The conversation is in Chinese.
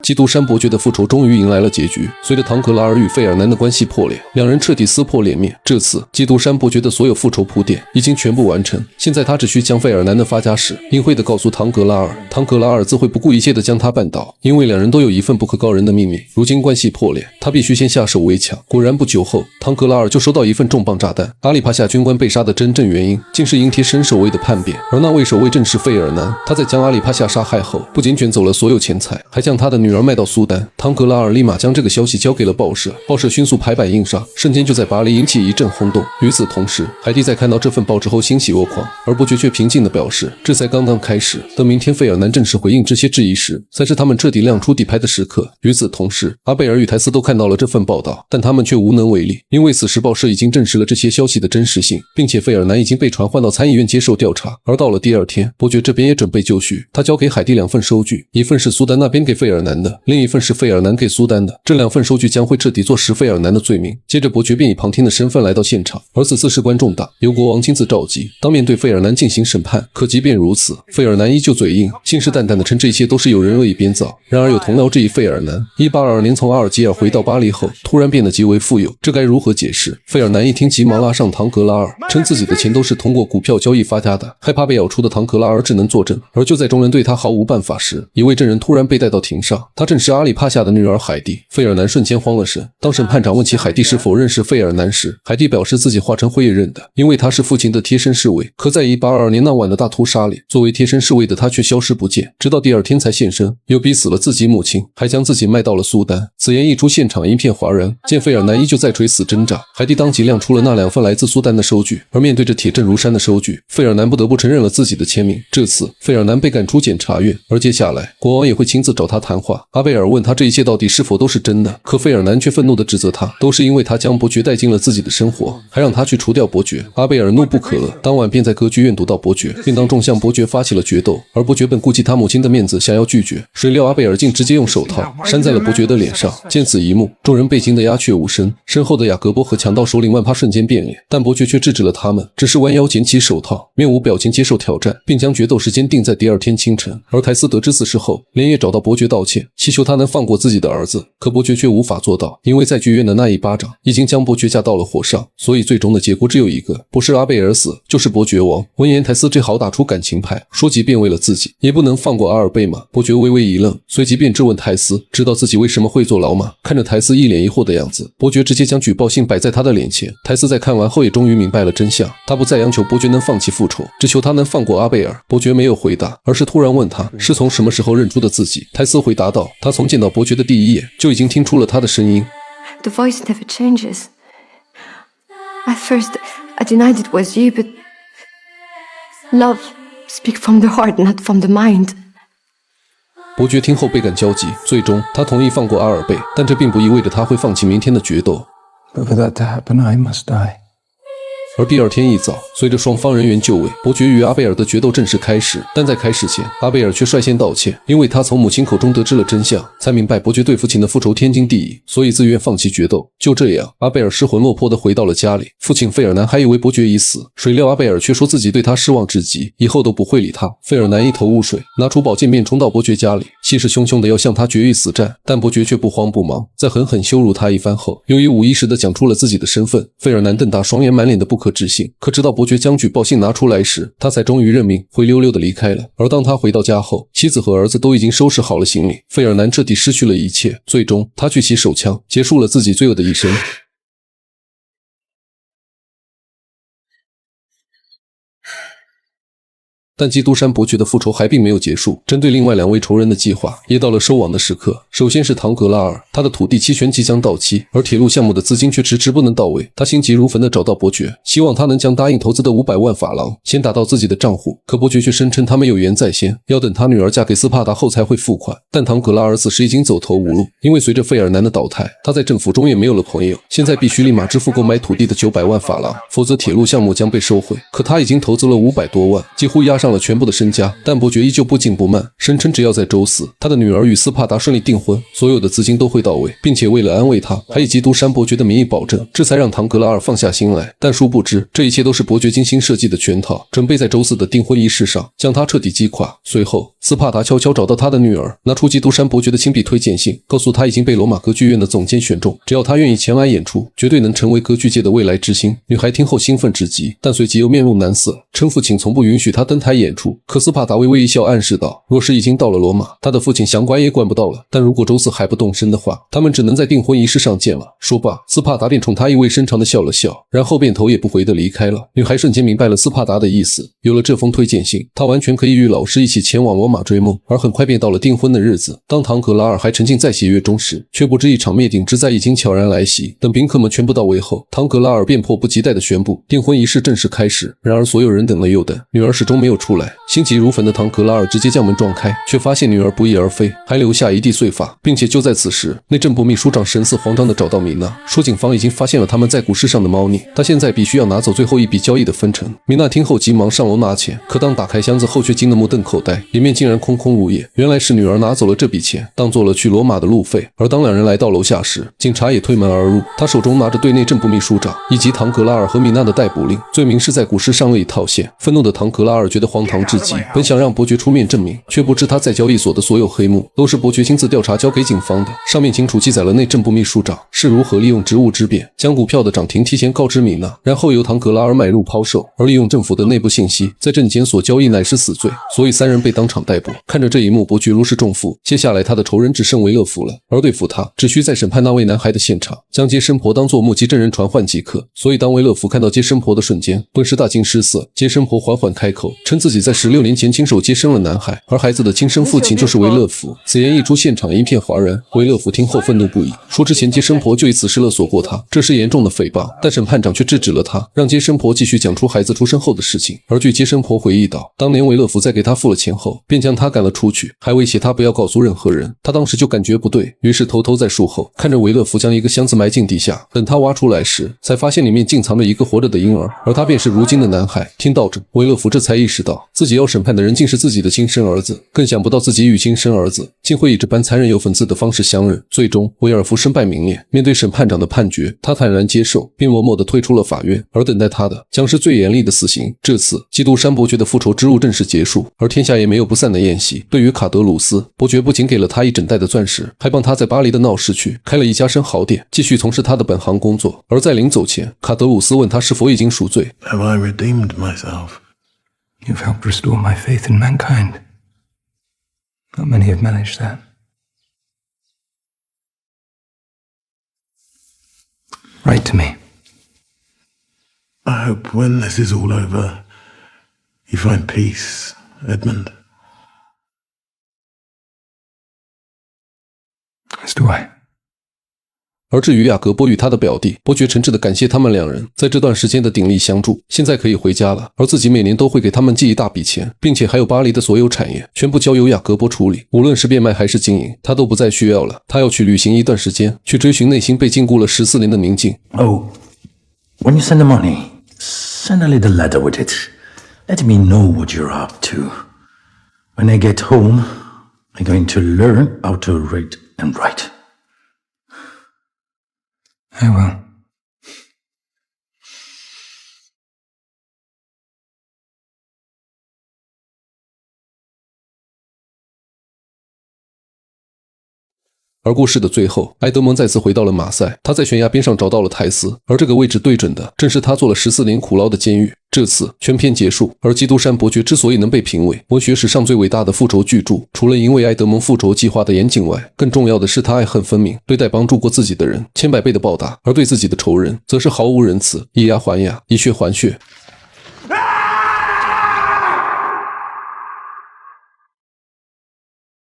基督山伯爵的复仇终于迎来了结局。随着唐格拉尔与费尔南的关系破裂，两人彻底撕破脸面。这次，基督山伯爵的所有复仇铺垫已经全部完成，现在他只需将费尔南的发家史隐晦地告诉唐格拉尔，唐格拉尔自会不顾一切地将他绊倒，因为两人都有一份不可告人的秘密。如今关系破裂，他必须先下手为强。果然不久后，唐格拉尔就收到一份重磅炸弹。阿里帕夏军官被杀的真正原因，竟是因贴身守卫的叛变，而那位守卫正是费尔南。他在将阿里帕夏杀害后，不仅卷走了所有钱财，还将他的女儿卖到苏丹。唐格拉尔立马将这个消息交给了报社，报社迅速排版印刷，瞬间就在巴黎引起一阵轰动。与此同时，海蒂在看到这份报纸后欣喜若狂，而伯爵却平静地表示，这才刚刚开始，等明天费尔南正式回应这些质疑时，才是他们彻底亮出底牌的时刻。与此同时，阿贝尔与泰斯都看到了这份报道，但他们却无能为力，因为此时报社已经证实了这些消息的真实性，并且费尔南已经被传唤到参议院接受调查。而到了第二天，伯爵这边也准备就绪，他交给海蒂2份收据，一份是苏丹那边给费尔南的，另一份是费尔南给苏丹的。这2份收据将会彻底坐实费尔南的罪名。接着伯爵便以旁听的身份来到现场，而此次事关重大，由国王亲自召集，当面对费尔南进行审判。可即便如此，费尔南依旧嘴硬，信誓旦旦地称这一切都是有人恶意编造。然而有同僚质疑费尔南1822年从阿尔及尔回到巴黎后，突然变得极为富有，这该如何解释？费尔南一听急忙拉上唐格拉尔，称自己的钱都是通过股票交易发家的。害怕被咬出的唐格拉尔只能作证。而就在众人对他毫无办法时，一位证人突然被带到庭上，他正是阿里帕夏的女儿海蒂。费尔南瞬间慌了神。当审判长问起海蒂是否认识费尔南时，海蒂表示自己化成灰也认得，因为他是父亲的贴身侍卫。可在1822年那晚的大屠杀里，作为贴身侍卫的他却消失不见，直到第二天才现身，又逼死了自己母亲，还将自己卖到了苏丹。此言一出，现场一片哗然。见费尔南依旧在垂死挣扎，海蒂当即亮出了那2份来自苏丹的收据。而面对着铁证如山的收据，费尔南不得不承认了自己的签名。这次费尔南被赶出检察院，而接下来国王也会亲自找他谈话。阿贝尔问他这一切到底是否都是真的，可费尔南却愤怒地指责他，都是因为他将伯爵带进了自己的生活，还让他去除掉伯爵。阿贝尔怒不可遏，当晚便在歌剧院堵到伯爵，并当众向伯爵发起了决斗。而伯爵本顾及他母亲的面子，想要拒绝，谁料阿贝尔竟直接用手套扇在了伯爵的脸上。见此一幕，众人被惊得鸦雀无声，身后的雅各波和强盗首领万帕瞬间变脸，但伯爵却制止了他们，只是弯腰捡起手套，面无表情接受挑战，并将决斗时间定在第二天清晨。而泰斯得知此事后，连夜找到伯爵道歉，祈求他能放过自己的儿子。可伯爵却无法做到，因为在剧院的那一巴掌已经将伯爵架到了火上，所以最终的结果只有一个，不是阿贝尔死，就是伯爵亡。闻言，泰斯只好打出感情牌，说即便为了自己，也不能放过阿尔贝吗？伯爵微微一愣，随即便质问泰斯，知道自己为什么会坐牢吗？看着泰斯一脸疑惑的样子，伯爵直接将举报信摆在他的脸前。泰斯在看完后也终于明白了真相，他不再央求伯爵能放弃复仇，只求他能放过阿贝尔。伯爵没有回答，而是突然问他是从什么时候认出的自己。泰斯回答道，他从见到伯爵的第一眼就已经听出了他的声音。The voice never changes. At first, I denied it was you, but love speaks from the heart, not from the mind. 伯爵听后倍感焦急，最终他同意放过阿尔贝，但这并不意味着他会放弃明天的决斗。But for that to happen, I must die. 而第二天一早，随着双方人员就位，伯爵与阿贝尔的决斗正式开始。但在开始前，阿贝尔却率先道歉，因为他从母亲口中得知了真相，才明白伯爵对父亲的复仇天经地义，所以自愿放弃决斗。就这样，阿贝尔失魂落魄地回到了家里。父亲费尔南还以为伯爵已死，谁料阿贝尔却说自己对他失望至极，以后都不会理他。费尔南一头雾水，拿出宝剑便冲到伯爵家里，气势汹汹地要向他决一死战。但伯爵却不慌不忙，在狠狠羞辱他一番后，由于无意识地讲出了自己的身份。费尔南瞪大双眼，满脸的不可置信。可直到伯爵将举报信拿出来时，他才终于认命，灰溜溜地离开了。而当他回到家后，妻子和儿子都已经收拾好了行李，费尔南彻底失去了一切。最终，他举起手枪，结束了自己罪恶的一生。但基督山伯爵的复仇还并没有结束，针对另外2位仇人的计划也到了收网的时刻。首先是唐格拉尔，他的土地期权即将到期，而铁路项目的资金却迟迟不能到位。他心急如焚地找到伯爵，希望他能将答应投资的500万法郎先打到自己的账户。可伯爵却声称他们有缘在先，要等他女儿嫁给斯帕达后才会付款。但唐格拉尔此时已经走投无路，因为随着费尔南的倒台，他在政府中也没有了朋友，现在必须立马支付购买土地的900万法郎，否则铁路项目将被收回。可他已经投资了500多万，几乎押上上了全部的身家，但伯爵依旧不紧不慢，声称只要在周四他的女儿与斯帕达顺利订婚，所有的资金都会到位，并且为了安慰他，还以基督山伯爵的名义保证，这才让唐格拉尔放下心来。但殊不知，这一切都是伯爵精心设计的圈套，准备在周四的订婚仪式上将他彻底击垮。随后，斯帕达悄悄找到他的女儿，拿出基督山伯爵的亲笔推荐信，告诉他已经被罗马歌剧院的总监选中，只要他愿意前来演出，绝对能成为歌剧界的未来之星。女孩听后兴奋至极，但随即又面露难色，称父亲从不允许他登台演出。可斯帕达微微一笑，暗示道，若是已经到了罗马，他的父亲想管也管不到了，但如果周四还不动身的话，他们只能在订婚仪式上见了。说罢，斯帕达便冲他意味深长地笑了笑，然后便头也不回地离开了。女孩瞬间明白了斯帕达的意思，有了这封推荐信，她完全可以与老师一起前往罗马追梦。而很快便到了订婚的日子。当唐格拉尔还沉浸在喜悦中时，却不知一场灭顶之灾已经悄然来袭。等宾客们全部到位后，唐格拉尔便迫不及待地宣布订婚仪式正式开始。然而所有人等了又等，女儿始终没有出来。心急如焚的唐格拉尔直接将门撞开，却发现女儿不翼而飞，还留下一地碎发，并且就在此时，内政部秘书长神色慌张地找到米娜，说警方已经发现了他们在股市上的猫腻，他现在必须要拿走最后一笔交易的分成。米娜听后急忙上楼拿钱，可当打开箱子后却惊得目瞪口呆，里面竟然空空如也。原来是女儿拿走了这笔钱，当做了去罗马的路费。而当两人来到楼下时，警察也推门而入，他手中拿着对内政部秘书长以及唐格拉尔和米娜的逮捕令，罪名是在股市上恶意套现。愤怒的唐格拉尔觉得荒唐至极，本想让伯爵出面证明，却不知他在交易所的所有黑幕都是伯爵亲自调查交给警方的，上面清楚记载了内政部秘书长是如何利用职务之便将股票的涨停提前告知米娜，然后由唐格拉尔买入抛售，而利用政府的内部信息在证监所交易乃是死罪，所以三人被当场逮捕。看着这一幕，伯爵如释重负，接下来他的仇人只剩维勒福了，而对付他只需在审判那位男孩的现场将接生婆当作目击证人传唤即可。所以当维勒福看到接生婆的瞬间，顿时大惊失色。接生婆缓缓开口，称自己在16年前亲手接生了男孩，而孩子的亲生父亲就是维勒福。此言一出，现场一片哗然。维勒福听后愤怒不已，说之前接生婆就以此事勒索过他，这是严重的诽谤。但审判长却制止了他，让接生婆继续讲出孩子出生后的事情。而据接生婆回忆道，当年维勒福在给他付了钱后，便将他赶了出去，还威胁他不要告诉任何人。他当时就感觉不对，于是偷偷在树后看着维勒福将一个箱子埋进地下，等他挖出来时，才发现里面竟藏着一个活着的婴儿，而他便是如今的男孩。听到这，维勒福这才意识到自己要审判的人竟是自己的亲生儿子，更想不到自己与亲生儿子竟会以这般残忍又讽刺的方式相认。最终维尔福身败名裂，面对审判长的判决，他坦然接受，并默默地退出了法院，而等待他的将是最严厉的死刑。这次基督山伯爵的复仇之路正式结束，而天下也没有不散的宴席。对于卡德鲁斯，伯爵不仅给了他一整袋的钻石，还帮他在巴黎的闹市区开了一家生蚝店，继续从事他的本行工作。而在临走前，卡德鲁斯问他是否已经赎罪。 Have I redeemed myself? You've helped restore my faith in mankind. Not many have managed that. Write to me. I hope when this is all over, you find peace, Edmund. As do I. 而至于雅各伯与他的表弟，伯爵诚挚地感谢他们两人在这段时间的鼎力相助，现在可以回家了，而自己每年都会给他们寄一大笔钱，并且还有巴黎的所有产业全部交由雅各伯处理，无论是变卖还是经营，他都不再需要了。他要去旅行一段时间，去追寻内心被禁锢了14年的宁静。 Oh, when you send the money, send a little letter with it. Let me know what you're up to. When I get home, I'm going to learn how to read and write. I will. 而故事的最后，埃德蒙再次回到了马赛，他在悬崖边上找到了泰斯，而这个位置对准的正是他做了14年苦牢的监狱。这次全片结束，而基督山伯爵之所以能被评为文学史上最伟大的复仇巨著，除了因为埃德蒙复仇计划的严谨外，更重要的是他爱恨分明，对待帮助过自己的人千百倍的报答，而对自己的仇人则是毫无仁慈，以牙还牙，以血还血。